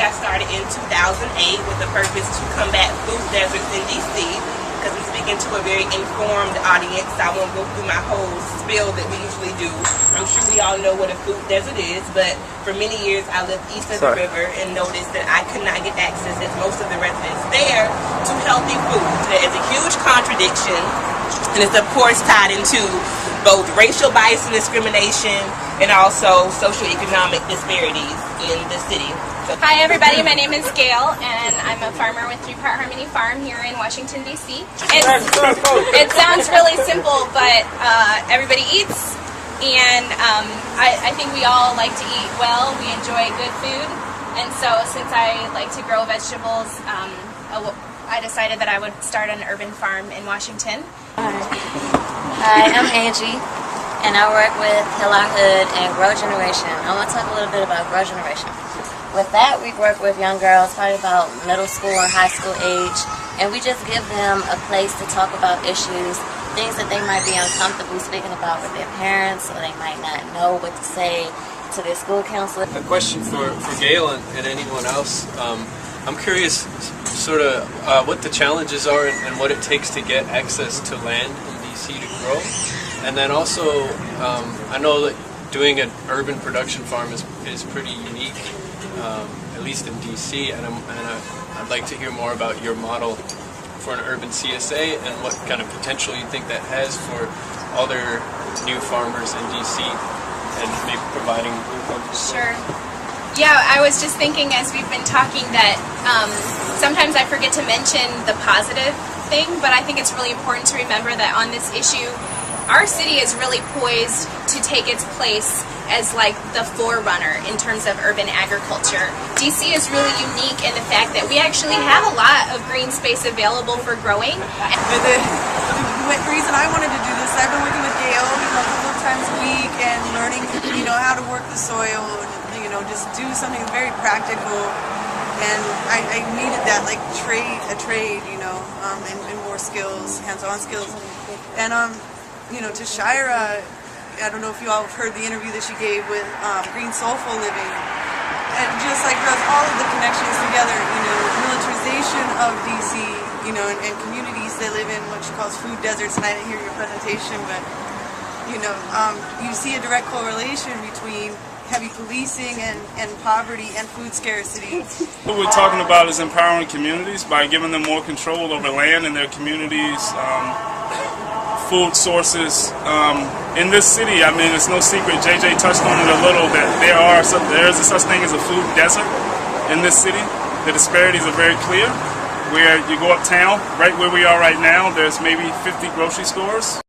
I started in 2008 with the purpose to combat food deserts in DC, because I'm speaking to a very informed audience. I won't go through my whole spiel that we usually do. I'm sure we all know what a food desert is, but for many years I lived east of the river and noticed that I could not get access, as most of the residents there, to healthy food. There is a huge contradiction, and it's of course tied into both racial bias and discrimination and also socioeconomic disparities in the city. Hi everybody, my name is Gail and I'm a farmer with 3 Part Harmony Farm here in Washington, D.C. It sounds really simple, but everybody eats, and I think we all like to eat well. We enjoy good food, and so since I like to grow vegetables, I decided that I would start an urban farm in Washington. Hi, I'm Angie, and I work with Hill Our Hood and Grow Generation. I want to talk a little bit about Grow Generation. With that, we work with young girls, probably about middle school or high school age, and we just give them a place to talk about issues, things that they might be uncomfortable speaking about with their parents, or they might not know what to say to their school counselor. A question for Gail and anyone else. I'm curious sort of what the challenges are and what it takes to get access to land in DC to grow. And then also, I know that doing an urban production farm is pretty unique, at least in DC, and I'd like to hear more about your model for an urban CSA and what kind of potential you think that has for other new farmers in DC and maybe providing income. Sure. Yeah, I was just thinking as we've been talking that sometimes I forget to mention the positive thing, but I think it's really important to remember that on this issue, our city is really poised to take its place as like the forerunner in terms of urban agriculture. DC is really unique in the fact that we actually have a lot of green space available for growing. The reason I wanted to do this, I've been working with Gail a couple of times a week and learning, how to work the soil and, just do something very practical. And I needed that, like a trade, and more skills, hands-on skills. And to Shira, I don't know if you all have heard the interview that she gave with Green Soulful Living, and just like does all of the connections together, militarization of DC, and communities that live in what she calls food deserts. And I didn't hear your presentation, but you see a direct correlation between heavy policing and poverty and food scarcity. What we're talking about is empowering communities by giving them more control over land in their communities, food sources. In this city, it's no secret, JJ touched on it a little, that there is a such thing as a food desert in this city. The disparities are very clear. Where you go uptown, right where we are right now, there's maybe 50 grocery stores.